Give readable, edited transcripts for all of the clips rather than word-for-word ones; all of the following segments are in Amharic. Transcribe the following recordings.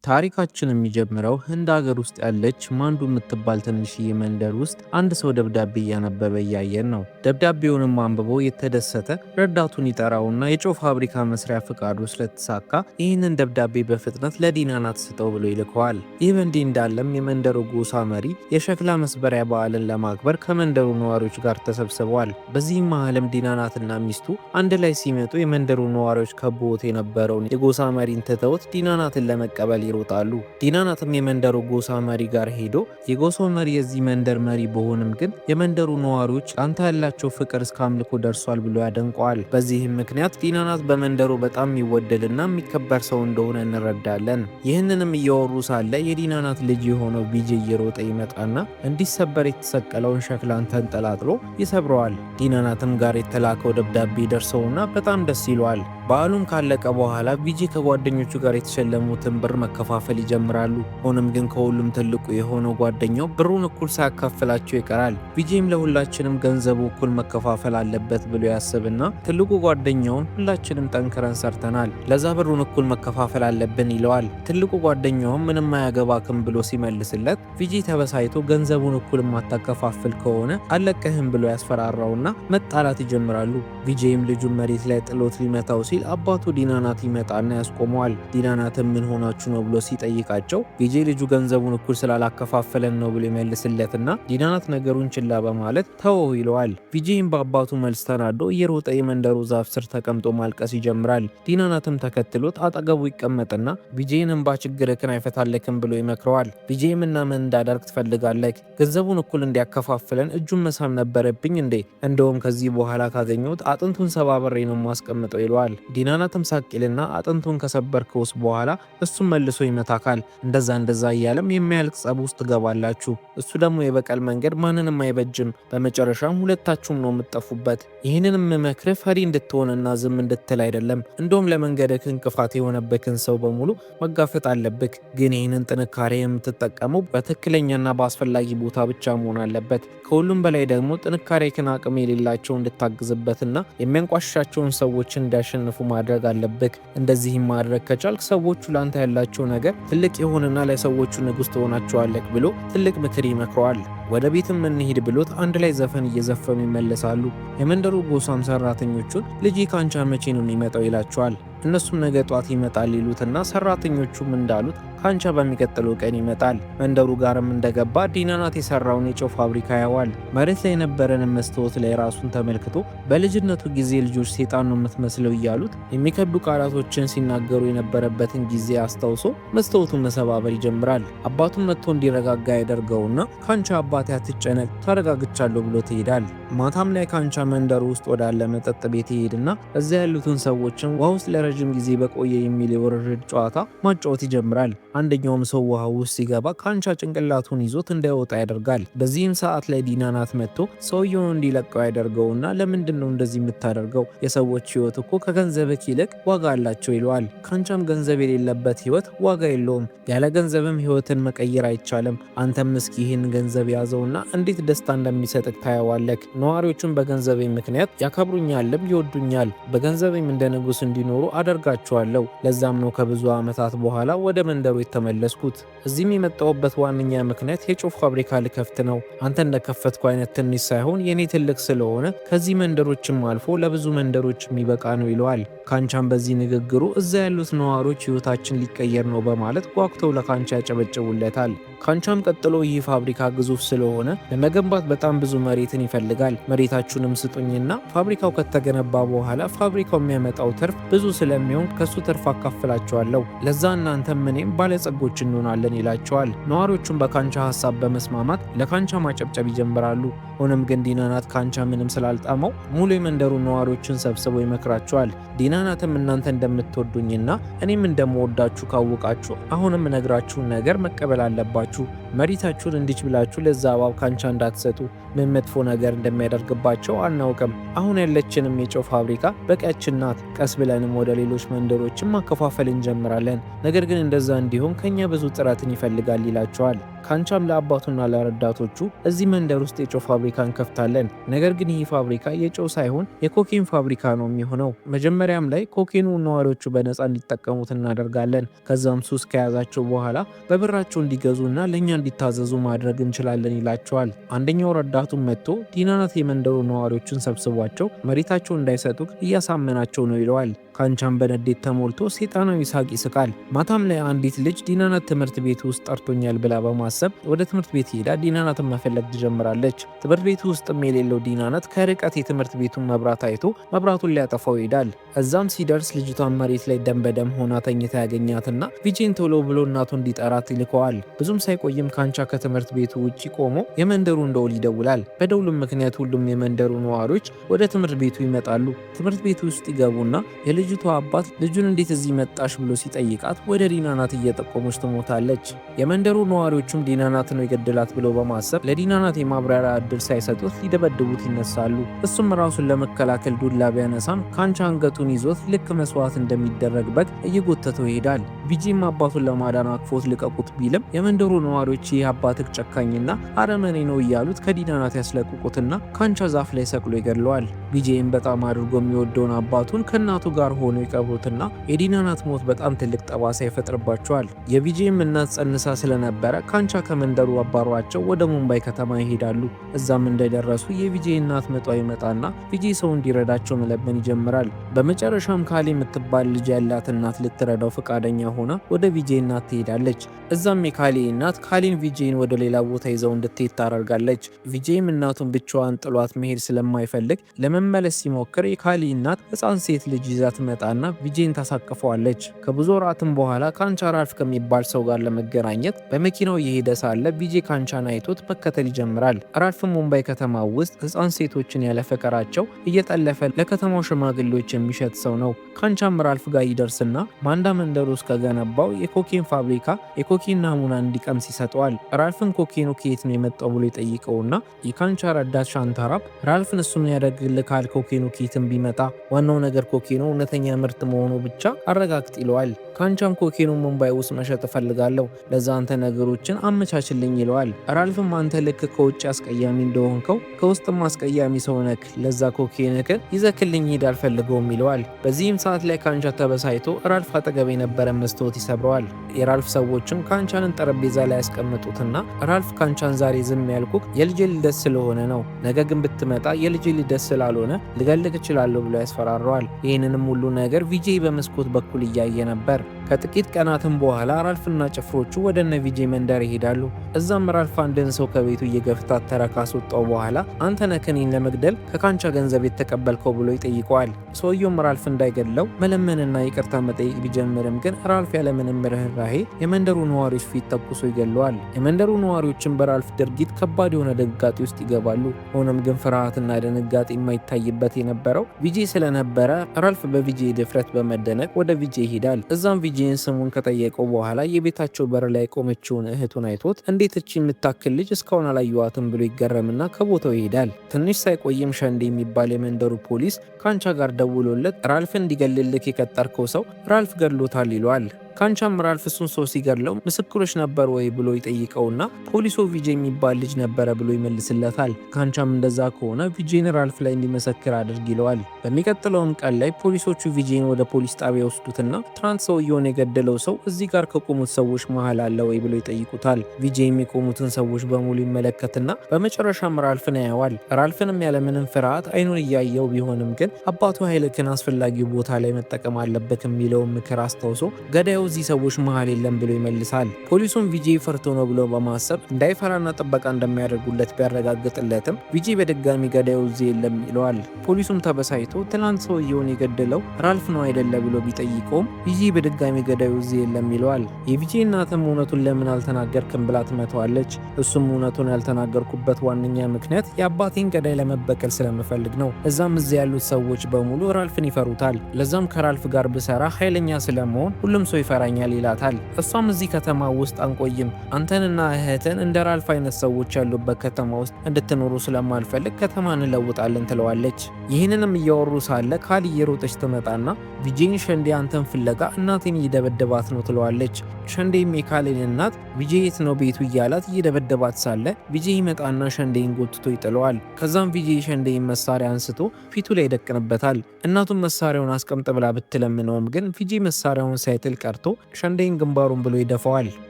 ታሪካችን የሚጀምረው ህንድ ሀገር ውስጥ ያለች ማንዱ የምትባል ትንሽዬ መንደር ውስጥ አንድ ሰው ደብዳቤ እያነበበ እያየን ነው። ደብዳቤውንም አንብቦ የተደሰተ ረዳቱን ይጠራውና የጨው ፋብሪካ መስሪያ ፍቃዱ ስለተሳካ ይህንን ደብዳቤ በፍጥነት ለዲናናት ስጠው ብሎ ይልከዋል። ይህ በእንዲህ እንዳለም የመንደሩ ጎሳ መሪ የሸክላ መስበሪያ በዓልን ለማክበር ከመንደሩ ነዋሪዎች ጋር ተሰብስበዋል። በዚህም መሃልም ዲናናትና ሚስቱ አንድ ላይ ሲመጡ የመንደሩ ነዋሪዎች ከቦት የነበረውን የጎሳ መሪን ትተውት ዲናናትን ለመቀበል ይሮጣሉ። ዲናናትም የመንደሩ ጎሳ መሪ ጋር ሄዶ የጎሳው መሪ የዚህ መንደር መሪ በሆንም ግን የመንደሩ ነዋሪዎች አንተ ያላቸው ፍቅር እስከ አምልኮ ደርሷል ብሎ ያደንቀዋል። በዚህም ምክንያት ዲናናት በመንደሩ በጣም የሚወደድና የሚከበር ሰው እንደሆነ እንረዳለን። ይህንንም እያወሩ ሳለ የዲናናት ልጅ የሆነው ቢጄ እየሮጠ ይመጣና እንዲሰበር የተሰቀለውን ሸክላን ተንጠላጥሎ ይሰብረዋል። ዲናናትም ጋር የተላከው ደብዳቤ ደርሰውና በጣም ደስ ይለዋል። በዓሉም ካለቀ በኋላ ቢጄ ከጓደኞቹ ጋር የተሸለሙትን ብር መከፋፈል ይጀምራሉ። ሆኖም ግን ከሁሉም ትልቁ የሆነው ጓደኛው ብሩን እኩል ሳያካፍላቸው ይቀራል። ቢጄም ለሁላችንም ገንዘቡ እኩል መከፋፈል አለበት ብሎ ያስብና ትልቁ ጓደኛውን ሁላችንም ጠንክረን ሰርተናል፣ ለዛ ብሩን እኩል መከፋፈል አለብን ይለዋል። ትልቁ ጓደኛውም ምንም አያገባክም ብሎ ሲመልስለት ቢጄ ተበሳይቶ ገንዘቡን እኩል ማታከፋፍል ከሆነ አለቀህም ብሎ ያስፈራራውና መጣላት ይጀምራሉ። ቢጄም ልጁን መሬት ላይ ጥሎት ሊመታው ሲል አባቱ ዲናናት ይመጣና ያስቆመዋል። ዲናናትም ምን ሆናችሁ ነው ብሎ ሲጠይቃቸው ቢጄ ልጁ ገንዘቡን እኩል ስላላከፋፈለን ነው ብሎ ይመልስለትና ዲናናት ነገሩን ችላ በማለት ተወው ይለዋል። ቢጄም በአባቱ መልስ ተናዶ እየሮጠ የመንደሩ ዛፍ ስር ተቀምጦ ማልቀስ ይጀምራል። ዲናናትም ተከትሎት አጠገቡ ይቀመጥና ቢጄን እንባ ችግርህን አይፈታልክም ብሎ ይመክረዋል። ቢጄም እና ምን እንዳደርግ ትፈልጋለህ? ገንዘቡን እኩል እንዲያከፋፍለን እጁን መሳም ነበረብኝ እንዴ? እንደውም ከዚህ በኋላ ካገኘሁት አጥንቱን ሰባብሬ ነው ማስቀምጠው ይለዋል። ዲናናትም ሳቂልና አጥንቱን ከሰበርከውስ በኋላ እሱም መልሶ ይመታካል። እንደዛ እያለም የሚያልቅ ጸብ ውስጥ ትገባላችሁ። እሱ ደግሞ የበቀል መንገድ ማንንም አይበጅም። በመጨረሻም ሁለታችሁም ነው የምትጠፉበት። ይህንንም መክረህ ፈሪ እንድትሆንና ዝም እንድትል አይደለም። እንደውም ለመንገድህ እንቅፋት የሆነበክን ሰው በሙሉ መጋፈጥ አለብክ። ግን ይህንን ጥንካሬ የምትጠቀመው በትክክለኛና በአስፈላጊ ቦታ ብቻ መሆን አለበት። ከሁሉም በላይ ደግሞ ጥንካሬክን አቅም የሌላቸው እንድታግዝበትና የሚያንቋሻቸውን ሰዎች እንዲያሸንፉ ማድረግ አለብክ። እንደዚህም ማድረግ ከቻልክ ሰዎቹ ላንተ ያላቸው ነገር ትልቅ ይሆንና ለሰዎቹ ንጉስ ትሆናቸዋለህ ብሎ ትልቅ ምክር ይመክረዋል። ወደ ቤትም እንሂድ ብሎት አንድ ላይ ዘፈን እየዘፈኑ ይመለሳሉ። የመንደሩ ጎሳም ሰራተኞቹን ልጅ ካንቻ መቼ ነው የሚመጣው ይላቸዋል። እነሱም ነገ ጧት ይመጣል ይሉትና ሰራተኞቹም እንዳሉት ካንቻ በሚቀጥለው ቀን ይመጣል። መንደሩ ጋርም እንደገባ ዲናናት የሰራውን የጨው ፋብሪካ ያዋል። መሬት ላይ የነበረን መስታወት ላይ ራሱን ተመልክቶ በልጅነቱ ጊዜ ልጆች ሴጣን ነው የምትመስለው እያሉት የሚከብዱ ቃላቶችን ሲናገሩ የነበረበትን ጊዜ አስታውሶ መስታወቱን መሰባበር ይጀምራል። አባቱን መጥቶ እንዲረጋጋ ያደርገውና ካንቻ አባቴ አትጨነቅ ተረጋግቻለሁ ብሎ ይሄዳል። ማታም ላይ ካንቻ መንደሩ ውስጥ ወዳለ መጠጥ ቤት ይሄድና እዚያ ያሉትን ሰዎችን ውሃ ውስጥ ለረጅም ጊዜ በቆየ የሚል የውርርድ ጨዋታ ማጫወት ይጀምራል። አንደኛውም ሰው ውሃ ውስጥ ሲገባ ካንቻ ጭንቅላቱን ይዞት እንዳይወጣ ያደርጋል። በዚህም ሰዓት ላይ ዲናናት መጥቶ ሰውየውን እንዲለቀው ያደርገውና ለምንድን ነው እንደዚህ የምታደርገው? የሰዎች ህይወት እኮ ከገንዘብክ ይልቅ ዋጋ አላቸው ይለዋል። ካንቻም ገንዘብ የሌለበት ህይወት ዋጋ የለውም፣ ያለ ገንዘብም ህይወትን መቀየር አይቻልም። አንተም እስኪ ይህን ገንዘብ ያዘውና እንዴት ደስታ እንደሚሰጥክ ታየዋለክ። ነዋሪዎቹን በገንዘቤ ምክንያት ያከብሩኛልም ይወዱኛል፣ በገንዘቤም እንደ ንጉስ እንዲኖሩ አደርጋቸዋለሁ። ለዛም ነው ከብዙ ዓመታት በኋላ ወደ መንደሩ የተመለስኩት። እዚህም የመጣሁበት ዋነኛ ምክንያት የጨው ፋብሪካ ልከፍት ነው። አንተ እንደከፈትኩ አይነት ትንሽ ሳይሆን የኔ ትልቅ ስለሆነ ከዚህ መንደሮችም አልፎ ለብዙ መንደሮች የሚበቃ ነው ይለዋል። ካንቻም በዚህ ንግግሩ እዛ ያሉት ነዋሪዎች ህይወታችን ሊቀየር ነው በማለት ጓጉተው ለካንቻ ያጨበጭቡለታል። ካንቻም ቀጥሎ ይህ ፋብሪካ ግዙፍ ስለሆነ ለመገንባት በጣም ብዙ መሬትን ይፈልጋል። መሬታችሁንም ስጡኝና ፋብሪካው ከተገነባ በኋላ ፋብሪካው የሚያመጣው ትርፍ ብዙ ስለሚሆን ከሱ ትርፍ አካፍላቸዋለሁ፣ ለዛ እናንተም እኔም ባለጸጎች እንሆናለን ይላቸዋል። ነዋሪዎቹም በካንቻ ሀሳብ በመስማማት ለካንቻ ማጨብጨብ ይጀምራሉ። ሆኖም ግን ዲናናት ካንቻ ምንም ስላልጣመው ሙሉ የመንደሩ ነዋሪዎችን ሰብስቦ ይመክራቸዋል። ዲናናትም እናንተ እንደምትወዱኝና እኔም እንደምወዳችሁ ካወቃችሁ አሁንም ነግራችሁን ነገር መቀበል አለባችሁ። ትችላላችሁ። መሬታችሁን እንዲች ብላችሁ ለዛ እባብ ካንቻ እንዳትሰጡ። ምን መጥፎ ነገር እንደሚያደርግባቸው አናውቅም። አሁን ያለችንም የጨው ፋብሪካ በቂያችን ናት። ቀስ ብለንም ወደ ሌሎች መንደሮችም ማከፋፈል እንጀምራለን። ነገር ግን እንደዛ እንዲሆን ከኛ ብዙ ጥረትን ይፈልጋል ይላቸዋል። ካንቻም ለአባቱና ለረዳቶቹ እዚህ መንደር ውስጥ የጨው ፋብሪካ እንከፍታለን። ነገር ግን ይህ ፋብሪካ የጨው ሳይሆን የኮኬን ፋብሪካ ነው የሚሆነው። መጀመሪያም ላይ ኮኬኑ ነዋሪዎቹ በነፃ እንዲጠቀሙት እናደርጋለን። ከዛም ሱስ ከያዛቸው በኋላ በብራቸው እንዲገዙና ለእኛ እንዲታዘዙ ማድረግ እንችላለን ይላቸዋል። አንደኛው ረዳቱን መጥቶ ዲናናት የመንደሩ ነዋሪዎችን ሰብስቧቸው መሬታቸው እንዳይሰጡ እያሳመናቸው ነው ይለዋል። ካንቻም በንዴት ተሞልቶ ሰይጣናዊ ሳቅ ይስቃል። ማታም ላይ አንዲት ልጅ ዲናናት ትምህርት ቤት ውስጥ ጠርቶኛል ብላ በማሰብ ወደ ትምህርት ቤት ሄዳ ዲናናትን መፈለግ ትጀምራለች። ትምህርት ቤቱ ውስጥም የሌለው ዲናናት ከርቀት የትምህርት ቤቱን መብራት አይቶ መብራቱን ሊያጠፋው ይሄዳል። እዛም ሲደርስ ልጅቷን መሬት ላይ ደም በደም ሆና ተኝታ ያገኛትና ቪጄን ቶሎ ብሎ እናቱ እንዲጠራት ይልከዋል። ብዙም ሳይቆይም ካንቻ ከትምህርት ቤቱ ውጪ ቆሞ የመንደሩን ደውል ይደውላል። በደውሉም ምክንያት ሁሉም የመንደሩ ነዋሪዎች ወደ ትምህርት ቤቱ ይመጣሉ። ትምህርት ቤቱ ውስጥ ይገቡና የልጅቷ አባት ልጁን እንዴት እዚህ መጣሽ ብሎ ሲጠይቃት ወደ ዲናናት እየጠቆመች ትሞታለች። የመንደሩ ነዋሪዎቹም ዲናናት ነው የገደላት ብለው በማሰብ ለዲናናት የማብራሪያ እድል ሳይሰጡት ሊደበድቡት ይነሳሉ። እሱም ራሱን ለመከላከል ዱላ ቢያነሳም ካንቻ አንገቱን ይዞት ልክ መስዋዕት እንደሚደረግ በግ እየጎተተው ይሄዳል። ቪጄም አባቱን ለማዳን አቅፎት ልቀቁት ቢልም የመንደሩ ነዋሪዎች ይህ አባትህ ጨካኝና አረመኔ ነው እያሉት ከዲናናት ያስለቅቁትና ካንቻ ዛፍ ላይ ሰቅሎ ይገድለዋል። ቪጄም በጣም አድርጎ የሚወደውን አባቱን ከእናቱ ጋር ሆኖ ይቀብሩትና የዲናናት ሞት በጣም ትልቅ ጠባሳ ይፈጥርባቸዋል። የቪጄም እናት ጸንሳ ስለነበረ ካንቻ ከመንደሩ አባሯቸው ወደ ሙምባይ ከተማ ይሄዳሉ። እዛም እንደደረሱ የቪጄ እናት መጧ ይመጣና ቪጄ ሰው እንዲረዳቸው መለመን ይጀምራል። በመጨረሻም ካሊ የምትባል ልጅ ያላት እናት ልትረዳው ፈቃደኛ ሆና ወደ ቪጄ እናት ትሄዳለች። እዛም የካሊ እናት ካሊን ቪጄን ወደ ሌላ ቦታ ይዘው እንድትሄድ ታደርጋለች። ቪጄም እናቱን ብቻዋን ጥሏት መሄድ ስለማይፈልግ ለመመለስ ሲሞክር የካሊ እናት ሕፃን ሴት ልጅ ይዛ ትመጣና ቪጄን ታሳቅፈዋለች። ከብዙ ወራትም በኋላ ካንቻ ራልፍ ከሚባል ሰው ጋር ለመገናኘት በመኪናው እየሄደ ሳለ ቪጄ ካንቻን አይቶት መከተል ይጀምራል። ራልፍም ሙምባይ ከተማ ውስጥ ሕፃን ሴቶችን ያለ ፈቃዳቸው እየጠለፈ ለከተማው ሽማግሌዎች የሚሸጥ ሰው ነው። ካንቻም ራልፍ ጋር ይደርስና ማንዳ መንደር ውስጥ ከገነባው የኮኬን ፋብሪካ የኮኬን ናሙና እንዲቀምስ ይሰጠዋል። ራልፍን ኮኬኑ ከየት ነው የመጣው ብሎ ይጠይቀውና የካንቻ ረዳት ሻንታራፕ ራልፍን እሱን ያደርግልካል ኮኬኑ ከየትም ቢመጣ ዋናው ነገር ኮኬኑ እውነተኛ ምርት መሆኑ ብቻ አረጋግጥ ይለዋል። ካንቻም ኮኬኑ ሙምባይ ውስጥ መሸጥ እፈልጋለሁ፣ ለዛ አንተ ነገሮችን አመቻችልኝ ይለዋል። ራልፍም አንተ ልክ ከውጭ አስቀያሚ እንደሆንከው ከውስጥም አስቀያሚ ሰው ነክ፣ ለዛ ኮኬንክን ይዘክልኝ ሄድ አልፈልገውም ይለዋል። በዚህም ሰዓት ላይ ካንቻ ተበሳይቶ ራልፍ አጠገብ የነበረ መስታወት ይሰብረዋል። የራልፍ ሰዎችም ካንቻንን ጠረጴዛ ላይ ያስቀምጡትና ራልፍ ካንቻን ዛሬ ዝም ያልኩክ የልጄ ልደት ስለሆነ ነው፣ ነገ ግን ብትመጣ የልጄ ልደት ስላልሆነ ልገልግ እችላለሁ ብሎ ያስፈራረዋል። ይህንንም ሁሉ ነገር ቪጄ በመስኮት በኩል እያየ ነበር። ከጥቂት ቀናትም በኋላ ራልፍና ጭፍሮቹ ወደ እነ ቪጄ መንደር ይሄዳሉ። እዛም ራልፍ አንድን ሰው ከቤቱ እየገፍታተረ ካስወጣው በኋላ አንተ ነህ እኔን ለመግደል ከካንቻ ገንዘብ የተቀበልከው ብሎ ይጠይቀዋል። ሰውየውም ራልፍ እንዳይገድለው መለመንና ይቅርታ መጠየቅ ቢጀምርም ግን ራልፍ ያለምንም ርህራሄ የመንደሩ ነዋሪዎች ፊት ተኩሶ ይገለዋል። የመንደሩ ነዋሪዎችን በራልፍ ድርጊት ከባድ የሆነ ድንጋጤ ውስጥ ይገባሉ። ሆኖም ግን ፍርሃትና ድንጋጤ የማይታይበት የነበረው ቪጄ ስለነበረ ራልፍ በቪጄ ድፍረት በመደነቅ ወደ ቪጄ ይሄዳል። እዛም ቪጄን ስሙን ከጠየቀው በኋላ የቤታቸው በር ላይ ቆመችውን እህቱን አይቶት እንዴት እቺ የምታክል ልጅ እስካሁን አላየዋትም ብሎ ይገረምና ከቦታው ይሄዳል። ትንሽ ሳይቆይም ሸንዴ የሚባል የመንደሩ ፖሊስ ካንቻ ጋር ደውሎለት ራልፍን እንዲገልልክ የቀጠርከው ሰው ራልፍ ገድሎታል ይለዋል። ካንቻም ራልፍ እሱን ሰው ሲገድለው ምስክሮች ነበር ወይ ብሎ ይጠይቀውና ፖሊሱ ቪጄ የሚባል ልጅ ነበረ ብሎ ይመልስለታል። ካንቻም እንደዛ ከሆነ ቪጄን ራልፍ ላይ እንዲመሰክር አድርግ ይለዋል። በሚቀጥለውም ቀን ላይ ፖሊሶቹ ቪጄን ወደ ፖሊስ ጣቢያ ወስዱትና ትናንት ሰውየውን የገደለው ሰው እዚህ ጋር ከቆሙት ሰዎች መሃል አለ ወይ ብሎ ይጠይቁታል። ቪጄ የሚቆሙትን ሰዎች በሙሉ ይመለከትና በመጨረሻም ራልፍን ያየዋል። ራልፍንም ያለምንም ፍርሃት አይኑን እያየው ቢሆንም ግን አባቱ ኃይልክን አስፈላጊው ቦታ ላይ መጠቀም አለበት የሚለውን ምክር አስታውሶ ገዳዩ እዚህ ሰዎች መሃል የለም ብሎ ይመልሳል። ፖሊሱም ቪጄ ፈርቶ ነው ብሎ በማሰብ እንዳይፈራና ጥበቃ እንደሚያደርጉለት ቢያረጋግጥለትም ቪጄ በድጋሚ ገዳዩ እዚህ የለም ይለዋል። ፖሊሱም ተበሳይቶ ትናንት ሰውየውን የገደለው ራልፍ ነው አይደለ ብሎ ቢጠይቀውም ቪጄ በድጋሚ ገዳዩ እዚህ የለም ይለዋል። የቪጄ እናትም እውነቱን ለምን አልተናገርክም ብላ ትመተዋለች። እሱም እውነቱን ያልተናገርኩበት ዋነኛ ምክንያት የአባቴን ገዳይ ለመበቀል ስለምፈልግ ነው። እዛም እዚህ ያሉት ሰዎች በሙሉ ራልፍን ይፈሩታል። ለዛም ከራልፍ ጋር ብሰራ ኃይለኛ ስለመሆን ሁሉም ሰው ይፈራኛል ይላታል። እሷም እዚህ ከተማ ውስጥ አንቆይም፣ አንተንና እህትን እንደ ራልፍ አይነት ሰዎች ያሉበት ከተማ ውስጥ እንድትኖሩ ስለማልፈልግ ከተማ እንለውጣለን ትለዋለች። ይህንንም እያወሩ ሳለ ካል እየሮጠች ትመጣና ቪጄን ሸንዴ አንተን ፍለጋ እናቴን እየደበደባት ነው ትለዋለች። ሸንዴም የካልን እናት ቪጄ የት ነው ቤቱ እያላት እየደበደባት ሳለ ቪጄ ይመጣና ሸንዴን ጎትቶ ይጥለዋል። ከዛም ቪጄ ሸንዴን መሳሪያ አንስቶ ፊቱ ላይ ይደቅንበታል። እናቱም መሳሪያውን አስቀምጥ ብላ ብትለምነውም ግን ቪጄ መሳሪያውን ሳይጥል ቀርቶ ሸንዴን ግንባሩን ብሎ ይደፋዋል።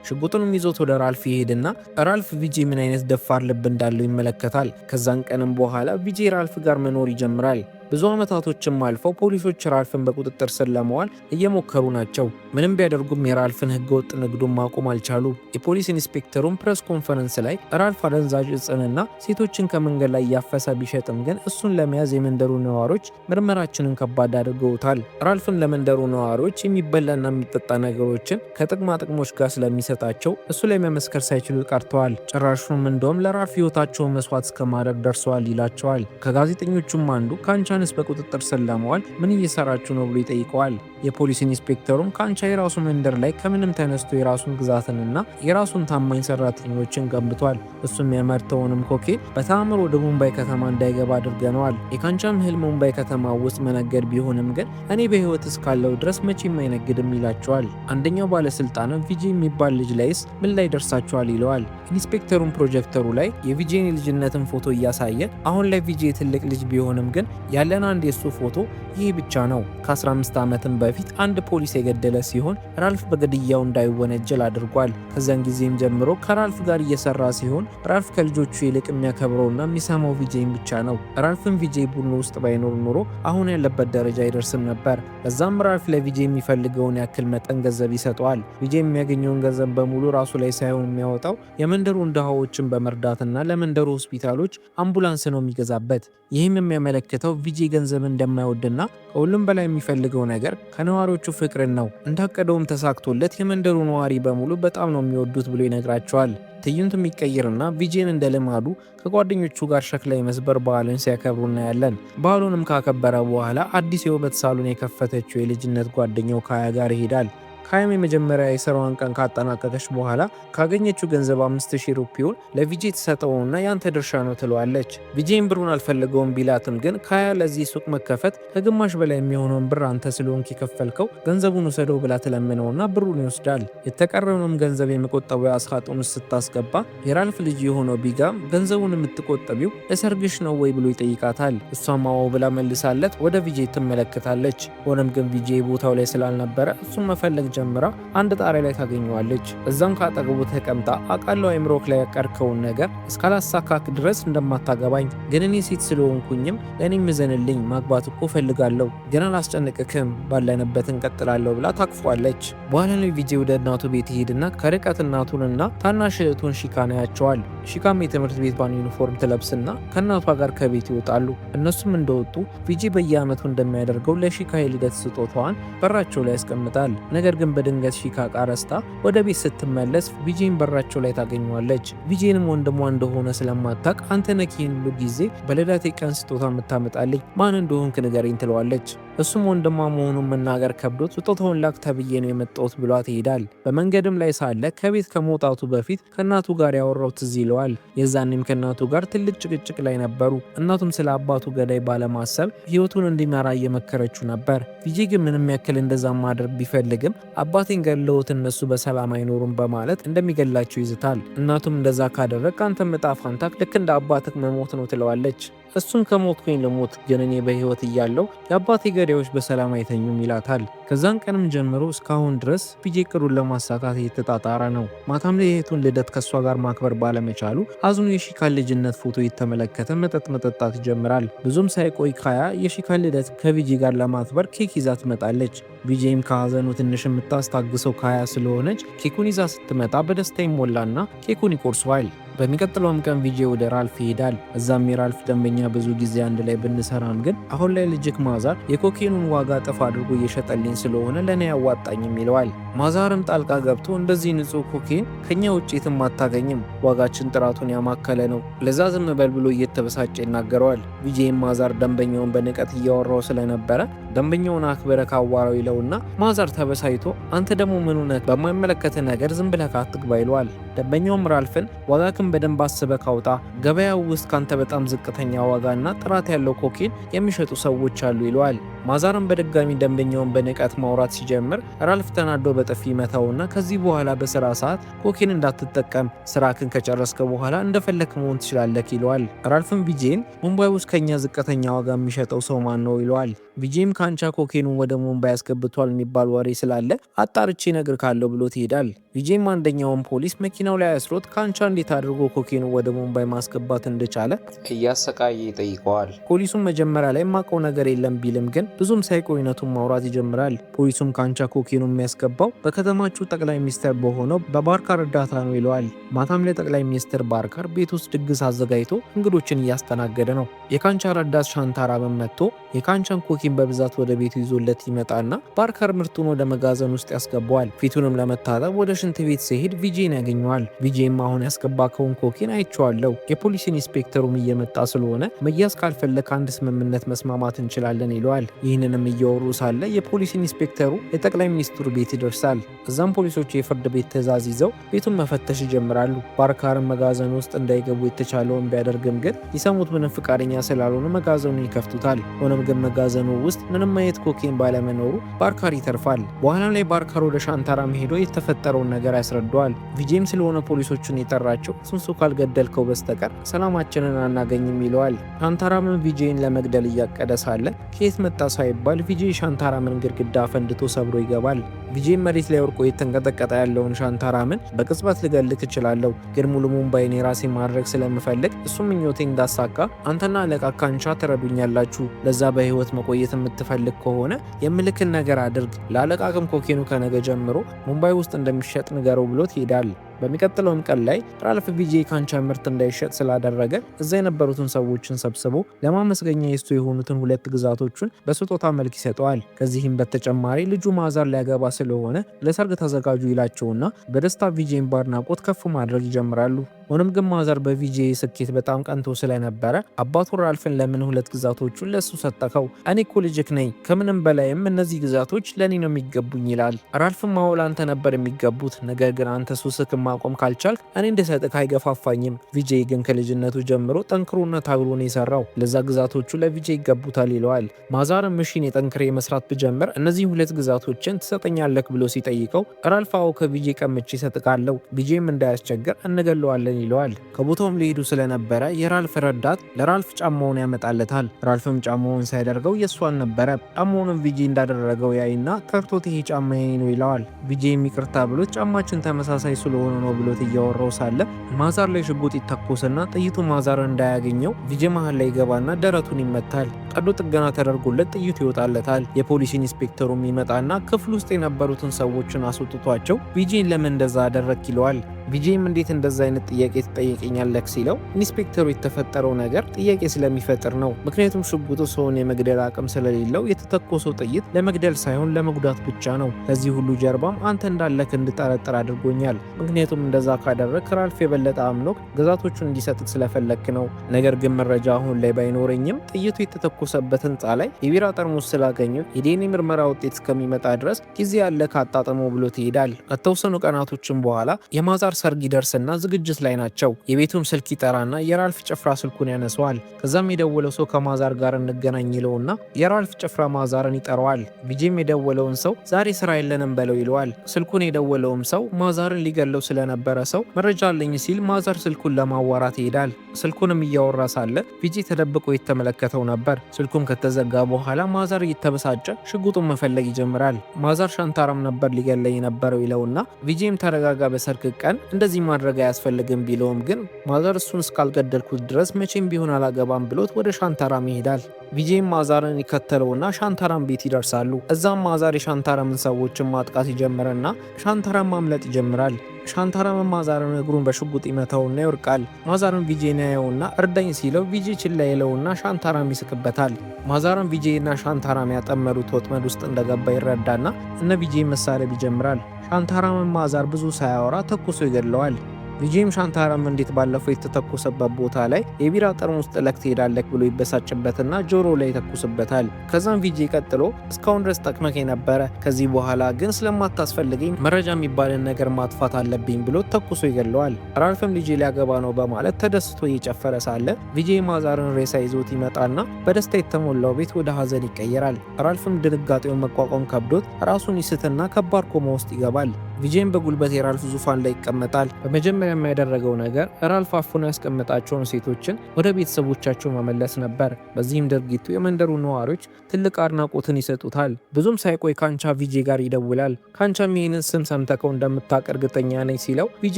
ሽጉጡንም ይዞት ወደ ራልፍ ይሄድና ራልፍ ቪጄ ምን አይነት ደፋር ልብ እንዳለው ይመለከታል። ከዛን ቀንም በኋላ ቪጄ ራልፍ ጋር መኖር ይጀምራል። ብዙ ዓመታቶችም አልፈው ፖሊሶች ራልፍን በቁጥጥር ስር ለማዋል እየሞከሩ ናቸው። ምንም ቢያደርጉም የራልፍን ህገወጥ ንግዱን ማቆም አልቻሉ። የፖሊስ ኢንስፔክተሩም ፕሬስ ኮንፈረንስ ላይ ራልፍ አደንዛዥ እጽንና ሴቶችን ከመንገድ ላይ እያፈሰ ቢሸጥም ግን እሱን ለመያዝ የመንደሩ ነዋሪዎች ምርመራችንን ከባድ አድርገውታል። ራልፍን ለመንደሩ ነዋሪዎች የሚበላና የሚጠጣ ነገሮችን ከጥቅማ ጥቅሞች ጋር ስለሚሰጣቸው እሱ ላይ መመስከር ሳይችሉ ቀርተዋል። ጭራሹም እንደውም ለራልፍ ህይወታቸውን መስዋዕት እስከማድረግ ደርሰዋል ይላቸዋል። ከጋዜጠኞቹም አንዱ ካንቻ በቁጥጥር ስር ለማዋል ምን እየሰራችሁ ነው ብሎ ይጠይቀዋል። የፖሊስ ኢንስፔክተሩም ካንቻ የራሱ መንደር ላይ ከምንም ተነስቶ የራሱን ግዛትንና የራሱን ታማኝ ሰራተኞችን ገንብቷል። እሱም ያመርተውንም ኮኬን በተአምር ወደ ሙምባይ ከተማ እንዳይገባ አድርገነዋል። የካንቻም ህልም ሙምባይ ከተማ ውስጥ መነገድ ቢሆንም ግን እኔ በህይወት እስካለው ድረስ መቼም አይነግድም ይላቸዋል። አንደኛው ባለስልጣንም ቪጄ የሚባል ልጅ ላይስ ምን ላይ ደርሳቸዋል ይለዋል። ኢንስፔክተሩም ፕሮጀክተሩ ላይ የቪጄን የልጅነትን ፎቶ እያሳየ አሁን ላይ ቪጄ ትልቅ ልጅ ቢሆንም ግን ያለን አንድ የሱ ፎቶ ይህ ብቻ ነው። ከ15 ዓመትም በፊት አንድ ፖሊስ የገደለ ሲሆን ራልፍ በግድያው እንዳይወነጀል አድርጓል። ከዚያን ጊዜም ጀምሮ ከራልፍ ጋር እየሰራ ሲሆን ራልፍ ከልጆቹ ይልቅ የሚያከብረውና የሚሰማው ቪጄን ብቻ ነው። ራልፍም ቪጄ ቡድኑ ውስጥ ባይኖር ኖሮ አሁን ያለበት ደረጃ አይደርስም ነበር። በዛም ራልፍ ለቪጄ የሚፈልገውን ያክል መጠን ገንዘብ ይሰጠዋል። ቪጄ የሚያገኘውን ገንዘብ በሙሉ ራሱ ላይ ሳይሆን የሚያወጣው የመንደሩን ድሃዎችን በመርዳትና ለመንደሩ ሆስፒታሎች አምቡላንስ ነው የሚገዛበት። ይህም የሚያመለክተው ቪጄ ገንዘብ እንደማይወድና ከሁሉም በላይ የሚፈልገው ነገር ከነዋሪዎቹ ፍቅርን ነው። እንዳቀደውም ተሳክቶለት የመንደሩ ነዋሪ በሙሉ በጣም ነው የሚወዱት ብሎ ይነግራቸዋል። ትዕይንቱ የሚቀይርና ቪጄን እንደ ልማዱ ከጓደኞቹ ጋር ሸክላ የመስበር በዓልን ሲያከብሩ እናያለን። በዓሉንም ካከበረ በኋላ አዲስ የውበት ሳሎን የከፈተችው የልጅነት ጓደኛው ካያ ጋር ይሄዳል። ካያም የመጀመሪያ የስራዋን ቀን ካጠናቀቀች በኋላ ካገኘችው ገንዘብ 5000 ሩፒውን ለቪጄ ተሰጠውና ያንተ ድርሻ ነው ትለዋለች። ቪጄን ብሩን አልፈልገውም ቢላትም ግን ካያ ለዚህ ሱቅ መከፈት ከግማሽ በላይ የሚሆነውን ብር አንተ ስለሆንክ የከፈልከው ገንዘቡን ውሰደው ብላ ትለምነውና ብሩን ይወስዳል። የተቀረውንም ገንዘብ የመቆጠቢያ ሳጥን ውስጥ ስታስገባ የራልፍ ልጅ የሆነው ቢጋም ገንዘቡን የምትቆጠቢው ለሰርግሽ ነው ወይ ብሎ ይጠይቃታል። እሷም አዎ ብላ መልሳለት ወደ ቪጄ ትመለከታለች። ሆነም ግን ቪጄ ቦታው ላይ ስላልነበረ እሱን መፈለግ ጀምራ አንድ ጣሪያ ላይ ታገኘዋለች። እዛም ካጠገቡ ተቀምጣ አቃለው አይምሮክ ላይ ያቀርከውን ነገር እስካላሳካክ ድረስ እንደማታገባኝ ግን እኔ ሴት ስለሆንኩኝም ለእኔ ምዘንልኝ ማግባት እኮ ፈልጋለሁ ግን አላስጨንቅክም ባለንበት እንቀጥላለሁ ብላ ታቅፏለች። በኋላ ላይ ቪጄ ወደ እናቱ ቤት ይሄድና ከርቀት እናቱንና ታናሽ እህቱን ሺካን ያያቸዋል። ሺካም የትምህርት ቤት ባን ዩኒፎርም ትለብስና ከእናቷ ጋር ከቤት ይወጣሉ። እነሱም እንደወጡ ቪጄ በየዓመቱ እንደሚያደርገው ለሺካ የልደት ስጦታዋን በራቸው ላይ ያስቀምጣል። ነገር ግን በድንገት ሺካ ቃረስታ ወደ ቤት ስትመለስ ቪጄን በራቸው ላይ ታገኘዋለች። ቪጄንም ወንድሟ እንደሆነ ስለማታቅ አንተ ነህ ይህን ሁሉ ጊዜ በልደቴ ቀን ስጦታ የምታመጣልኝ ማን እንደሆንክ ንገረኝ ትለዋለች። እሱም ወንድሟ መሆኑን መናገር ከብዶት ስጦታውን ላክ ተብዬ ነው የመጣሁት ብሏት ይሄዳል። በመንገድም ላይ ሳለ ከቤት ከመውጣቱ በፊት ከእናቱ ጋር ያወራው ትዝ ይለዋል። የዛኔም ከእናቱ ጋር ትልቅ ጭቅጭቅ ላይ ነበሩ። እናቱም ስለ አባቱ ገዳይ ባለማሰብ ህይወቱን እንዲመራ እየመከረችው ነበር። ቪጄ ግን ምንም ያክል እንደዛ ማድረግ ቢፈልግም አባቴን ገለውት እነሱ በሰላም አይኖሩም በማለት እንደሚገላቸው ይዝታል። እናቱም እንደዛ ካደረግ አንተ ዕጣ ፋንታክ ልክ እንደ አባትክ መሞት ነው ትለዋለች። እሱን ከሞትኩኝ ልሞት ግን እኔ በህይወት እያለው የአባቴ ገዳዮች በሰላም አይተኙም ይላታል። ከዛን ቀንም ጀምሮ እስካሁን ድረስ ቪጄ እቅዱን ለማሳካት እየተጣጣረ ነው። ማታም ላይ የእህቱን ልደት ከእሷ ጋር ማክበር ባለመቻሉ አዝኖ የሺካን ልጅነት ፎቶ እየተመለከተ መጠጥ መጠጣት ይጀምራል። ብዙም ሳይቆይ ካያ የሺካን ልደት ከቪጄ ጋር ለማክበር ኬክ ይዛ ትመጣለች። ቪጄም ከሀዘኑ ትንሽ የምታስታግሰው ካያ ስለሆነች ኬኩን ይዛ ስትመጣ በደስታ ይሞላና ኬኩን ይቆርሰዋል። በሚቀጥለውም ቀን ቪጄ ወደ ራልፍ ይሄዳል። እዛም የራልፍ ደንበኛ ብዙ ጊዜ አንድ ላይ ብንሰራም ግን አሁን ላይ ልጅክ ማዛር የኮኬኑን ዋጋ እጥፍ አድርጎ እየሸጠልኝ ስለሆነ ለእኔ ያዋጣኝም ይለዋል። ማዛርም ጣልቃ ገብቶ እንደዚህ ንጹህ ኮኬን ከኛ ውጭ የትም አታገኝም፣ ዋጋችን ጥራቱን ያማከለ ነው፣ ለዛ ዝም በል ብሎ እየተበሳጨ ይናገረዋል። ቪጄም ማዛር ደንበኛውን በንቀት እያወራው ስለነበረ ደንበኛውን አክብረ ካዋራው ይለውና ማዛር ተበሳይቶ አንተ ደግሞ ምን ሆነህ በማይመለከት ነገር ዝም ብለህ አትግባ ይለዋል። ደንበኛውም ራልፍን ዋጋክን በደንብ አስበህ ካውጣ፣ ገበያው ውስጥ ካንተ በጣም ዝቅተኛ ዋጋና ጥራት ያለው ኮኬን የሚሸጡ ሰዎች አሉ ይለዋል። ማዛርም በድጋሚ ደንበኛውን በንቀት ማውራት ሲጀምር ራልፍ ተናዶ በጥፊ መታውና ከዚህ በኋላ በስራ ሰዓት ኮኬን እንዳትጠቀም፣ ስራክን ከጨረስከ በኋላ እንደፈለክ መሆን ትችላለህ ይለዋል። ራልፍም ቪጄን ሙምባይ ውስጥ ከኛ ዝቅተኛ ዋጋ የሚሸጠው ሰው ማን ነው ይለዋል። ቪጄም ካንቻ ኮኬኑን ወደ ሙምባይ ያስገብቷል የሚባል ወሬ ስላለ አጣርቼ ነገር ካለው ብሎት ይሄዳል። ቪጄም አንደኛውን ፖሊስ መኪናው ላይ አስሮት ካንቻ እንዴት አድርጎ ኮኬኑ ወደ ሙምባይ ማስገባት እንደቻለ እያሰቃየ ይጠይቀዋል። ፖሊሱም መጀመሪያ ላይ ማቀው ነገር የለም ቢልም ግን ብዙም ሳይቆይነቱን ማውራት ይጀምራል። ፖሊሱም ካንቻ ኮኬኑ የሚያስገባው በከተማችሁ ጠቅላይ ሚኒስትር በሆነው በባርካር እርዳታ ነው ይለዋል። ማታም ላይ ጠቅላይ ሚኒስትር ባርካር ቤት ውስጥ ድግስ አዘጋጅቶ እንግዶችን እያስተናገደ ነው። የካንቻ ረዳት ሻንታራም መጥቶ የካንቻን ኮኬን በብዛት ወደ ቤቱ ይዞለት ይመጣና ባርካር ምርቱን ወደ መጋዘን ውስጥ ያስገባዋል። ፊቱንም ለመታጠብ ወደ ሽንት ቤት ሲሄድ ቪጄን ያገኘዋል። ቪጄም አሁን ያስገባከውን ኮኬን አይቼዋለሁ፣ የፖሊስ ኢንስፔክተሩም እየመጣ ስለሆነ መያዝ ካልፈለክ አንድ ስምምነት መስማማት እንችላለን ይለዋል። ይህንንም እያወሩ ሳለ የፖሊስ ኢንስፔክተሩ የጠቅላይ ሚኒስትሩ ቤት ይደርሳል። እዛም ፖሊሶቹ የፍርድ ቤት ትዕዛዝ ይዘው ቤቱን መፈተሽ ይጀምራሉ። ባርካርን መጋዘን ውስጥ እንዳይገቡ የተቻለውን ቢያደርግም ግን ሊሰሙት ምንም ፍቃደኛ ስላልሆነ መጋዘኑን ይከፍቱታል። ሆኖም ግን መጋዘኑ ውስጥ ምንም አይነት ኮኬን ባለመኖሩ ባርካር ይተርፋል። በኋላ ላይ ባርካር ወደ ሻንታራም ሄዶ የተፈጠረውን ነገር ያስረዳዋል። ቪጄም ስለሆነ ፖሊሶቹን የጠራቸው እሱን ካልገደልከው በስተቀር ሰላማችንን አናገኝም ይለዋል። ሻንታራምን ቪጄን ለመግደል እያቀደ ሳለ ከየት መጣ ሳይባል ቪጄ ሻንታራምን ግድግዳ ፈንድቶ ሰብሮ ይገባል። ቪጄም መሬት ላይ ወርቆ የተንቀጠቀጠ ያለውን ሻንታራምን በቅጽበት ልገልክ እችላለሁ፣ ግን ሙሉ ሙምባይን የራሴ ማድረግ ስለምፈልግ እሱ ምኞቴ እንዳሳካ አንተና አለቃ ካንቻ ትረዱኛላችሁ። ለዛ በህይወት መቆየት የምትፈልግ ከሆነ የምልክን ነገር አድርግ፣ ለአለቃቅም ኮኬኑ ከነገ ጀምሮ ሙምባይ ውስጥ እንደሚሸጥ ንገረው ብሎት ይሄዳል። በሚቀጥለውም ቀን ላይ ራልፍ ቪጄ ካንቻ ምርት እንዳይሸጥ ስላደረገ እዛ የነበሩትን ሰዎችን ሰብስቦ ለማመስገኛ የሱ የሆኑትን 2 ግዛቶችን በስጦታ መልክ ይሰጠዋል። ከዚህም በተጨማሪ ልጁ ማዛር ሊያገባ ስለሆነ ለሰርግ ተዘጋጁ ይላቸውና በደስታ ቪጄን ባድናቆት ከፍ ማድረግ ይጀምራሉ። ሆኖም ግን ማዛር በቪጄ ስኬት በጣም ቀንቶ ስለነበረ አባቱ ራልፍን ለምን 2 ግዛቶቹን ለሱ ሰጠከው? እኔ እኮ ልጅክ ነኝ፣ ከምንም በላይም እነዚህ ግዛቶች ለኔ ነው የሚገቡኝ ይላል። ራልፍም አዎ ላንተ ነበር የሚገቡት፣ ነገር ግን አንተ ሱስክ ማቆም ካልቻልክ እኔ እንደሰጥክ አይገፋፋኝም። ቪጄ ግን ከልጅነቱ ጀምሮ ጠንክሮና ታግሎ ነው የሰራው፣ ለዛ ግዛቶቹ ለቪጄ ይገቡታል ይለዋል። ማዛርም እሺን የጠንክሬ መስራት ብጀምር እነዚህ 2 ግዛቶችን ትሰጠኛለክ ብሎ ሲጠይቀው ራልፍ አዎ ከቪጄ ቀምቼ እሰጥካለሁ፣ ቪጄም እንዳያስቸግር እንገለዋለን ይለዋል። ከቦታውም ሊሄዱ ስለነበረ የራልፍ ረዳት ለራልፍ ጫማውን ያመጣለታል። ራልፍም ጫማውን ሳያደርገው የሷን ነበረ። ጫማውንም ቪጄ እንዳደረገው ያይና ጠርቶት ይሄ ጫማዬ ነው ይለዋል። ቪጄም ይቅርታ ብሎት ጫማችን ተመሳሳይ ስለሆነ ነው ብሎት እያወራው ሳለ ማዛር ላይ ሽጉጥ ይተኮስና ጥይቱ ማዛርን እንዳያገኘው ቪጄ መሃል ላይ ይገባና ደረቱን ይመታል። ቀዶ ጥገና ተደርጎለት ጥይቱ ይወጣለታል። የፖሊስ ኢንስፔክተሩም ይመጣና ክፍል ውስጥ የነበሩትን ሰዎችን አስወጥቷቸው ቪጄን ለምን እንደዛ አደረክ ይለዋል። ቪጄም እንዴት እንደዛ አይነት ጥያቄ ትጠይቀኛለህ ሲለው ኢንስፔክተሩ የተፈጠረው ነገር ጥያቄ ስለሚፈጥር ነው፣ ምክንያቱም ሽጉጡ ሰውን የመግደል አቅም ስለሌለው የተተኮሰው ጥይት ለመግደል ሳይሆን ለመጉዳት ብቻ ነው። ከዚህ ሁሉ ጀርባም አንተ እንዳለክ እንድጠረጥር አድርጎኛል፣ ምክንያቱም እንደዛ ካደረግ ራልፍ የበለጠ አምኖክ ግዛቶቹን እንዲሰጥክ ስለፈለክ ነው። ነገር ግን መረጃ አሁን ላይ ባይኖረኝም ጥይቱ የተተኮሰበት ህንፃ ላይ የቢራ ጠርሙስ ስላገኘው የዲኤንኤ ምርመራ ውጤት እስከሚመጣ ድረስ ጊዜ ያለ ካጣጥሞ ብሎ ይሄዳል። ከተወሰኑ ቀናቶችም በኋላ የማዛር ሰርግ ይደርስና ዝግጅት ላይ ናቸው። የቤቱም ስልክ ይጠራና የራልፍ ጭፍራ ስልኩን ያነሰዋል። ከዛም የደወለው ሰው ከማዛር ጋር እንገናኝ ይለውና የራልፍ ጭፍራ ማዛርን ይጠራዋል። ቪጄም የደወለውን ሰው ዛሬ ስራ የለንም በለው ይለዋል። ስልኩን የደወለውም ሰው ማዛርን ሊገለው ስለነበረ ሰው መረጃ አለኝ ሲል ማዛር ስልኩን ለማዋራት ይሄዳል። ስልኩንም እያወራ ሳለ ቪጄ ተደብቆ የተመለከተው ነበር። ስልኩም ከተዘጋ በኋላ ማዛር እየተበሳጨ ሽጉጡን መፈለግ ይጀምራል። ማዛር ሻንታራም ነበር ሊገለኝ የነበረው ይለውና ቪጄም ተረጋጋ፣ በሰርግ ቀን እንደዚህ ማድረግ አያስፈልግም ቢለውም ግን ማዛር እሱን እስካልገደልኩት ድረስ መቼም ቢሆን አላገባም ብሎት ወደ ሻንታራም ይሄዳል። ቪጄም ማዛርን ይከተለውና ሻንታራም ቤት ይደርሳሉ። እዛም ማዛር የሻንታራምን ሰዎችን ማጥቃት ይጀምርና ሻንታራም ማምለጥ ይጀምራል። ሻንታራም ማዛርን እግሩን በሽጉጥ ይመታውና ይወርቃል። ማዛርን ቪጄን ያየውና እርዳኝ ሲለው ቪጄ ችላ ይለውና ሻንታራም ይስቅበታል። ማዛርን ቪጄና ሻንታራም ያጠመዱት ወጥመድ ውስጥ እንደገባ ይረዳና እነ ቪጄ መሳሪያ ይጀምራል። ሻንታራም ማዛር ብዙ ሳያወራ ተኩሶ ይገድለዋል። ቪጄም ሻንታራም እንዴት ባለፈው የተተኮሰበት ቦታ ላይ የቢራ ጠርሙስ ጥለቅ ትሄዳለህ ብሎ ይበሳጭበትና ጆሮ ላይ ይተኩስበታል። ከዛም ቪጄ ቀጥሎ እስካሁን ድረስ ጠቅመህ ነበረ፣ ከዚህ በኋላ ግን ስለማታስፈልገኝ መረጃ የሚባልን ነገር ማጥፋት አለብኝ ብሎ ተኩሶ ይገለዋል። ራልፍም ልጄ ሊያገባ ነው በማለት ተደስቶ እየጨፈረ ሳለ ቪጄ ማዛርን ሬሳ ይዞት ይመጣና በደስታ የተሞላው ቤት ወደ ሀዘን ይቀየራል። ራልፍም ድንጋጤውን መቋቋም ከብዶት ራሱን ይስትና ከባድ ኮማ ውስጥ ይገባል። ቪጄም በጉልበት የራልፍ ዙፋን ላይ ይቀመጣል። በመጀመሪያ የሚያደረገው ነገር ራልፍ አፍኖ ያስቀመጣቸውን ሴቶችን ወደ ቤተሰቦቻቸው መመለስ ነበር። በዚህም ድርጊቱ የመንደሩ ነዋሪዎች ትልቅ አድናቆትን ይሰጡታል። ብዙም ሳይቆይ ካንቻ ቪጄ ጋር ይደውላል። ካንቻም ይህንን ስም ሰምተከው እንደምታውቅ እርግጠኛ ነኝ ሲለው ቪጄ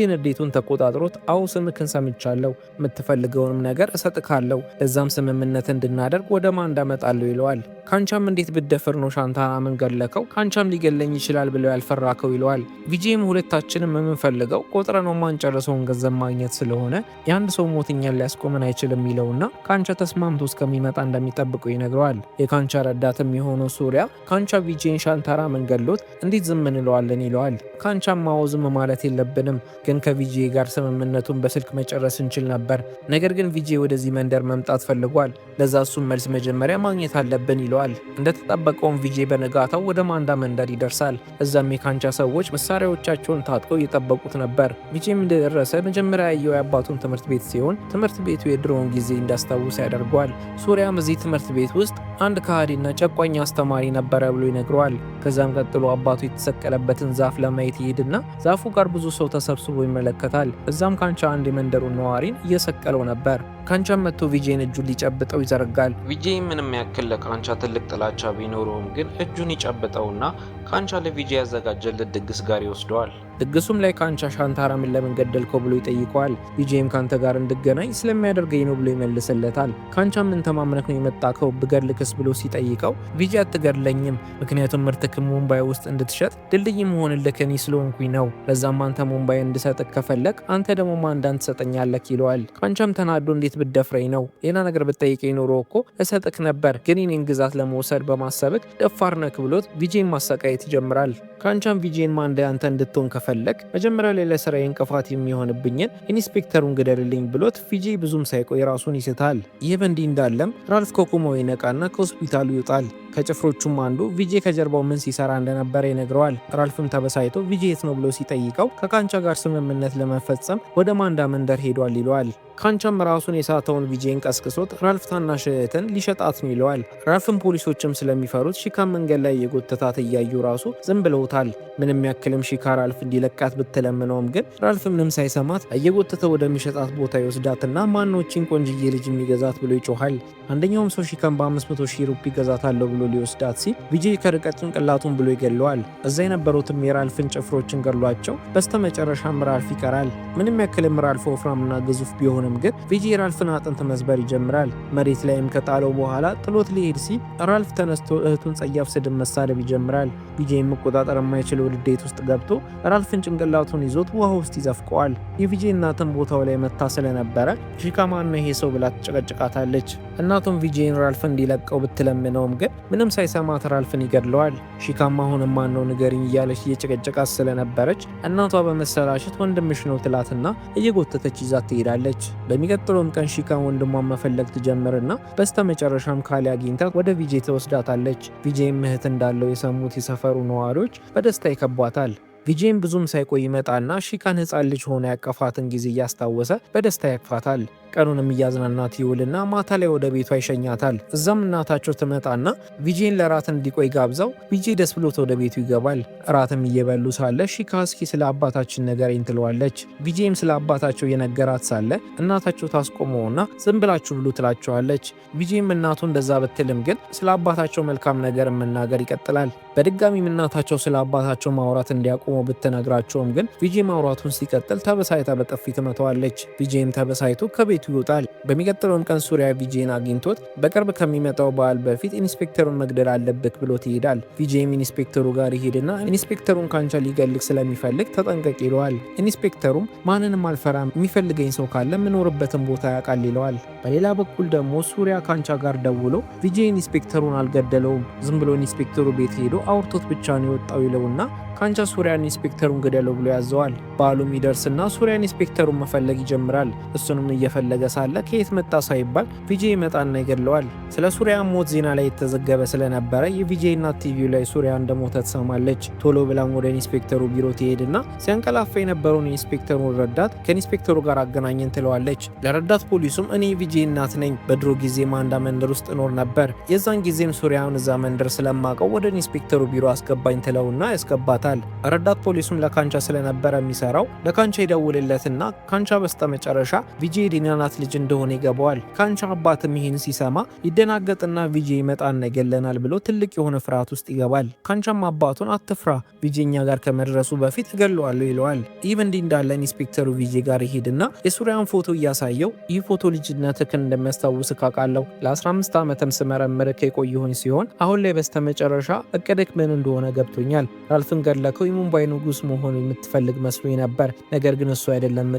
ንዴቱን ተቆጣጥሮት አዎ ስምክን ሰምቻለሁ፣ የምትፈልገውንም ነገር እሰጥካለሁ፣ ለዛም ስምምነት እንድናደርግ ወደ ማን እንዳመጣለሁ ይለዋል። ካንቻም እንዴት ብደፍር ነው ሻንታራምን ገለከው? ካንቻም ሊገለኝ ይችላል ብለው ያልፈራከው ይለዋል። ቪጄም ሁለታችንም የምንፈልገው ቆጥረ ነው ማንጨረሰውን ገንዘብ ማግኘት ስለሆነ የአንድ ሰው ሞትኛን ሊያስቆመን አይችልም ይለውና ካንቻ ተስማምቶ እስከሚመጣ እንደሚጠብቀው ይነግረዋል። የካንቻ ረዳትም የሆነው ሱሪያ ካንቻ ቪጄን ሻንታራምን ገሎት እንዴት ዝም እንለዋለን ይለዋል። ካንቻም ማዎ ዝም ማለት የለብንም፣ ግን ከቪጄ ጋር ስምምነቱን በስልክ መጨረስ እንችል ነበር። ነገር ግን ቪጄ ወደዚህ መንደር መምጣት ፈልጓል፣ ለዛ እሱም መልስ መጀመሪያ ማግኘት አለብን ይለዋል። እንደተጠበቀውም ቪጄ በነጋታው ወደ ማንዳ መንደር ይደርሳል። እዛም የካንቻ ሰዎች መሳሪያዎቻቸውን ታጥቀው እየጠበቁት ነበር። ቪጄም እንደደረሰ መጀመሪያ ያየው የአባቱን ትምህርት ቤት ሲሆን ትምህርት ቤቱ የድሮውን ጊዜ እንዳስታውስ ያደርገዋል። ሱሪያም እዚህ ትምህርት ቤት ውስጥ አንድ ከሃዲና ጨቋኝ አስተማሪ ነበረ ብሎ ይነግረዋል። ከዛም ቀጥሎ አባቱ የተሰቀለበትን ዛፍ ለማየት ይሄድና ዛፉ ጋር ብዙ ሰው ተሰብስቦ ይመለከታል። እዛም ካንቻ አንድ የመንደሩን ነዋሪን እየሰቀለው ነበር። ካንቻም መጥቶ ቪጄን እጁን ሊጨብጠው ይዘረጋል። ቪጄ ምንም ያክል ለካንቻ ትልቅ ጥላቻ ቢኖረውም ግን እጁን ይጨብጠውና ካንቻ ለቪጄ ያዘጋጀለት ድግስ ጋር ይወስደዋል። ድግሱም ላይ ካንቻ ሻንታራምን ለምን ገደልከው ብሎ ይጠይቀዋል። ቪጄም ካንተ ጋር እንድገናኝ ስለሚያደርገኝ ነው ብሎ ይመልስለታል። ካንቻ ምን ተማምነህ ነው የመጣከው ብገድልክስ ብሎ ሲጠይቀው ቪጄ አትገድለኝም፣ ምክንያቱም ምርትክ ሙምባይ ውስጥ እንድትሸጥ ድልድይ መሆንልህ እኔ ስለሆንኩኝ ነው። ለዛም አንተ ሙምባይ እንድሰጥክ ከፈለግ አንተ ደግሞ ማንዳን ትሰጠኛለህ ይለዋል። ካንቻም ተናዶ እንዴት ብደፍረኝ ነው? ሌላ ነገር ብትጠይቀኝ ኖሮ እኮ እሰጥክ ነበር፣ ግን የኔን ግዛት ለመውሰድ በማሰብክ ደፋር ነክ ብሎት ቪጄን ማሰቃየት ይጀምራል። ካንቻም ቪጄን ማንዳ አንተ እንድትሆን ከፈለግ መጀመሪያ ላይ ለስራዬ እንቅፋት የሚሆንብኝን ኢንስፔክተሩን ግደልልኝ ብሎት ቪጄ ብዙም ሳይቆይ ራሱን ይስታል። ይህ በእንዲህ እንዳለም ራልፍ ከኮማው ይነቃና ከሆስፒታሉ ይወጣል። ከጭፍሮቹም አንዱ ቪጄ ከጀርባው ምን ሲሰራ እንደነበረ ይነግረዋል። ራልፍም ተበሳይቶ ቪጄ የት ነው ብሎ ሲጠይቀው ከካንቻ ጋር ስምምነት ለመፈጸም ወደ ማንዳ መንደር ሄዷል ይለዋል። ካንቻም ራሱን የሳተውን ቪጄን ቀስቅሶት ራልፍ ታናሽ እህትን ሊሸጣት ነው ይለዋል። ራልፍም ፖሊሶችም ስለሚፈሩት ሺካን መንገድ ላይ የጎተታት እያዩ ራሱ ዝም ብለውታል። ምንም ያክልም ሺካ ራልፍ እንዲለቃት ብትለምነውም ግን ራልፍ ምንም ሳይሰማት እየጎተተ ወደሚሸጣት ቦታ ይወስዳትና ማኖችን ቆንጅዬ ልጅ የሚገዛት ብሎ ይጮሃል። አንደኛውም ሰው ሺካን በ500 ሺህ ሩፒ ገዛታለሁ ብሎ ሊወስዳት ሲል ቪጄ ከርቀት ጭንቅላቱን ብሎ ይገለዋል። እዛ የነበሩትም የራልፍን ጭፍሮችን ገሏቸው በስተመጨረሻም ራልፍ ይቀራል። ምንም ያክልም ራልፍ ወፍራምና ግዙፍ ቢሆንም ግን ቪጄ ራልፍን አጥንት መስበር ይጀምራል። መሬት ላይም ከጣለው በኋላ ጥሎት ሊሄድ ሲል ራልፍ ተነስቶ እህቱን ጸያፍ ስድብ መሳደብ ይጀምራል። ቪጄም መቆጣጠር የማይችለው ንዴት ውስጥ ገብቶ ራልፍን ጭንቅላቱን ይዞት ውሃ ውስጥ ይዘፍቀዋል። የቪጄ እናትም ቦታው ላይ መታ ስለነበረ ሺካ ማነው ይሄ ሰው ብላ ትጨቀጭቃታለች። እናቱም ቪጄን ራልፍ እንዲለቀው ብትለምነውም ግን ምንም ሳይሰማት ራልፍን ይገድለዋል። ሺካም አሁንም ማነው ንገሪኝ እያለች እየጨቀጨቃት ስለነበረች እናቷ በመሰላሸት ወንድምሽ ነው ትላትና እየጎተተች ይዛት ትሄዳለች። በሚቀጥለውም ቀን ሺካን ወንድሟን መፈለግ ትጀምርና በስተመጨረሻም ካሊ አግኝታ ወደ ቪጄ ትወስዳታለች። ቪጄም እህት እንዳለው የሰሙት የሰፈሩ ነዋሪዎች በደስታ ይከቧታል። ቪጄም ብዙም ሳይቆይ ይመጣና ሺካን ሕፃን ልጅ ሆነ ያቀፋትን ጊዜ እያስታወሰ በደስታ ያቅፋታል። ቀኑንም እያዝናናት ይውልና ማታ ላይ ወደ ቤቷ ይሸኛታል። እዛም እናታቸው ትመጣና ቪጄን ለራት እንዲቆይ ጋብዘው ቪጄ ደስ ብሎት ወደ ቤቱ ይገባል። እራትም እየበሉ ሳለ ሺካ እስኪ ስለ አባታችን ንገረኝ ትለዋለች። ቪጄም ስለ አባታቸው የነገራት ሳለ እናታቸው ታስቆመውና ዝም ብላችሁ ብሉ ትላቸዋለች። ቪጄም እናቱ እንደዛ ብትልም ግን ስለ አባታቸው መልካም ነገር መናገር ይቀጥላል። በድጋሚም እናታቸው ስለ አባታቸው ማውራት እንዲያቆሙ ብትነግራቸውም ግን ቪጄ ማውራቱን ሲቀጥል ተበሳይታ በጥፊ ትመታዋለች። ቪጄም ተበሳይቶ ከቤቱ ይወጣል። በሚቀጥለውም ቀን ሱሪያ ቪጄን አግኝቶት በቅርብ ከሚመጣው በዓል በፊት ኢንስፔክተሩን መግደል አለበት ብሎት ይሄዳል። ቪጄም ኢንስፔክተሩ ጋር ይሄድና ኢንስፔክተሩን ካንቻ ሊገልግ ስለሚፈልግ ተጠንቀቅ ይለዋል። ኢንስፔክተሩም ማንንም አልፈራም፣ የሚፈልገኝ ሰው ካለ የምኖርበትን ቦታ ያውቃል ይለዋል። በሌላ በኩል ደግሞ ሱሪያ ካንቻ ጋር ደውሎ ቪጄ ኢንስፔክተሩን አልገደለውም፣ ዝም ብሎ ኢንስፔክተሩ ቤት ሄዶ አውርቶት ብቻ ነው የወጣው ይለውና ካንቻ ሱሪያን ኢንስፔክተሩን ግደለው ብሎ ያዘዋል። በዓሉም ይደርስና ሱሪያን ኢንስፔክተሩን መፈለግ ይጀምራል። እሱንም እየፈለገ ሳለ ከየት መጣ ሳይባል ቪጄ ይመጣና ይገድለዋል። ስለ ሱሪያን ሞት ዜና ላይ የተዘገበ ስለነበረ የቪጄ እናት ቲቪው ላይ ሱሪያ እንደሞተ ትሰማለች። ቶሎ ብላም ወደ ኢንስፔክተሩ ቢሮ ትሄድና ሲያንቀላፋ የነበረውን ኢንስፔክተሩን ረዳት ከኢንስፔክተሩ ጋር አገናኘን ትለዋለች። ለረዳት ፖሊሱም እኔ ቪጄ እናት ነኝ፣ በድሮ ጊዜ ማንዳ መንደር ውስጥ እኖር ነበር፣ የዛን ጊዜም ሱሪያን እዛ መንደር ስለማቀው ወደ ኢንስፔክተሩ ቢሮ አስገባኝ ትለውና ያስገባታል። ረዳት ፖሊሱም ለካንቻ ስለነበረ የሚሰራው ለካንቻ ይደውልለትና ካንቻ በስተመጨረሻ ቪጄ የዲናናት ልጅ እንደሆነ ይገባዋል። ካንቻ አባትም ይህን ሲሰማ ይደናገጥና ቪጄ ይመጣና ይገለናል ብሎ ትልቅ የሆነ ፍርሃት ውስጥ ይገባል። ካንቻም አባቱን አትፍራ፣ ቪጄ እኛ ጋር ከመድረሱ በፊት እገለዋለሁ ይለዋል። ይህ እንዲህ እንዳለ ኢንስፔክተሩ ቪጄ ጋር ይሄድና የሱሪያን ፎቶ እያሳየው ይህ ፎቶ ልጅነትህን እንደሚያስታውስ ካውቃለሁ፣ ለ15 ዓመትም ስመረምርህ የቆየሁኝ ሲሆን አሁን ላይ በስተመጨረሻ እቅድህ ምን እንደሆነ ገብቶኛል። ራልፍን ገድለከው የሙምባይ ንጉስ መሆኑ የምትፈልግ መስሎኝ ነበር፣ ነገር ግን እሱ አይደለም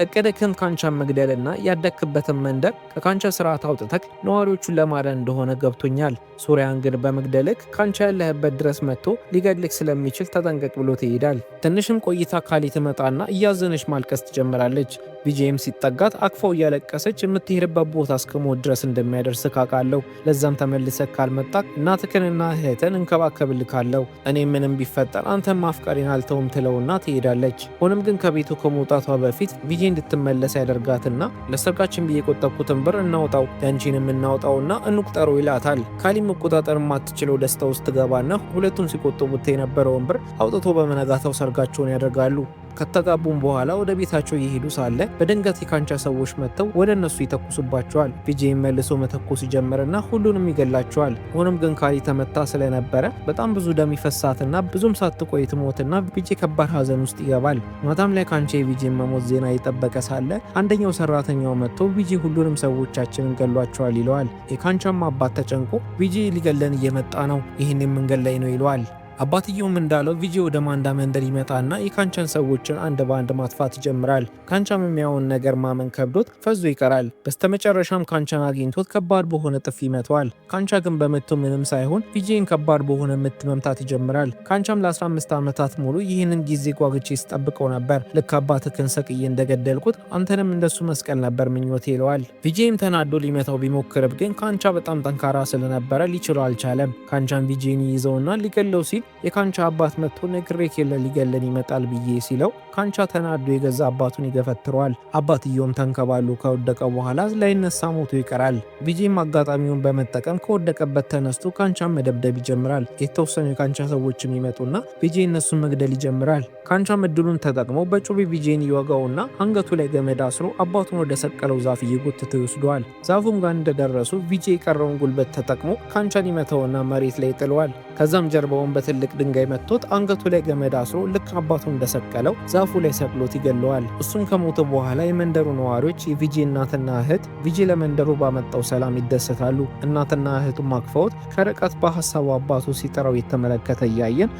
እቅድህን ካንቻን መግደልና ያደግክበትን መንደር ከካንቻ ስርዓት አውጥተክ ነዋሪዎቹን ለማዳን እንደሆነ ገብቶኛል። ሱሪያን ግን በመግደልክ ካንቻ ያለህበት ድረስ መጥቶ ሊገድልክ ስለሚችል ተጠንቀቅ ብሎ ትሄዳል። ትንሽም ቆይታ ካሊ ትመጣና እያዘነች ማልቀስ ትጀምራለች። ቪጄም ሲጠጋት አቅፋው እያለቀሰች የምትሄድበት ቦታ እስከሞት ድረስ እንደሚያደርስ ካውቃለሁ፣ ለዛም ተመልሰክ ካልመጣክ እናትክንና እህትን እንከባከብልካለሁ፣ እኔ ምንም ቢፈጠር አንተን ማፍቀሬን አልተውም ትለውና ትሄዳለች። ሆኖም ግን ከቤቱ ከመውጣቷ በፊት ቪጄ እንድትመለስ ያደርጋትና ለሰርጋችን ብዬ የቆጠብኩትን ብር እናውጣው፣ ያንቺንም እናውጣውና እንቁጠረው ይላታል። ካሊ መቆጣጠር የማትችለው ደስታ ውስጥ ትገባና ሁለቱም ሲቆጥቡት የነበረውን ብር አውጥቶ በመነጋታው ሰርጋቸውን ያደርጋሉ። ከተጋቡም በኋላ ወደ ቤታቸው እየሄዱ ሳለ በድንገት የካንቻ ሰዎች መጥተው ወደ እነሱ ይተኩሱባቸዋል። ቪጄም መልሶ መተኮስ ይጀምርና ሁሉንም ይገላቸዋል። ሆኖም ግን ካሊ ተመታ ስለነበረ በጣም ብዙ ደም ይፈሳትና ብዙም ሳትቆይ ትሞትና ቪጄ ከባድ ሀዘን ውስጥ ይገባል። ማታም ላይ ካንቻ የቪጄን መሞት ዜና እየጠበቀ ሳለ አንደኛው ሰራተኛው መጥቶ ቪጄ ሁሉንም ሰዎቻችንን ገሏቸዋል ይለዋል። የካንቻም አባት ተጨንቆ ቪጄ ሊገለን እየመጣ ነው፣ ይህን የመንገድ ላይ ነው ይለዋል። አባትየውም እንዳለው ቪጄ ወደ ማንዳ መንደር ይመጣና የካንቻን ሰዎችን አንድ በአንድ ማጥፋት ይጀምራል። ካንቻም የሚያውን ነገር ማመን ከብዶት ፈዞ ይቀራል። በስተመጨረሻም ካንቻን አግኝቶት ከባድ በሆነ ጥፊ ይመተዋል። ካንቻ ግን በምቱ ምንም ሳይሆን ቪጄን ከባድ በሆነ ምት መምታት ይጀምራል። ካንቻም ለ15 ዓመታት ሙሉ ይህንን ጊዜ ጓግቼ ስጠብቀው ነበር፣ ልክ አባትህን ሰቅዬ እንደገደልኩት አንተንም እንደሱ መስቀል ነበር ምኞቴ ይለዋል። ቪጄም ተናዶ ሊመታው ቢሞክርም ግን ካንቻ በጣም ጠንካራ ስለነበረ ሊችለው አልቻለም። ካንቻን ቪጄን ይዘውና ሊገለው ሲል የካንቻ አባት መጥቶ ነግሬክ የለ ሊገለን ይመጣል ብዬ ሲለው ካንቻ ተናዶ የገዛ አባቱን ይገፈትረዋል። አባትየውም ተንከባሉ ከወደቀ በኋላ ላይነሳ ሞቶ ይቀራል። ቪጄም አጋጣሚውን በመጠቀም ከወደቀበት ተነስቶ ካንቻን መደብደብ ይጀምራል። የተወሰኑ የካንቻ ሰዎችም ይመጡና ቪጄ እነሱን መግደል ይጀምራል። ካንቻም እድሉን ተጠቅሞ በጩቤ ቪጄን ይወጋውና አንገቱ ላይ ገመድ አስሮ አባቱን ወደ ሰቀለው ዛፍ እየጎተተ ይወስደዋል። ዛፉም ጋር እንደደረሱ ቪጄ የቀረውን ጉልበት ተጠቅሞ ካንቻን ይመታውና መሬት ላይ ይጥለዋል። ከዛም ጀርባውን በትልቅ ድንጋይ መጥቶት አንገቱ ላይ ገመድ አስሮ ልክ አባቱን እንደሰቀለው ዛፉ ላይ ሰቅሎት ይገለዋል። እሱም ከሞተ በኋላ የመንደሩ ነዋሪዎች የቪጄ እናትና እህት ቪጄ ለመንደሩ ባመጣው ሰላም ይደሰታሉ። እናትና እህቱም አቅፈውት ከርቀት በሀሳቡ አባቱ ሲጠራው የተመለከተ እያየን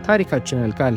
ታሪካችን ያልቃል።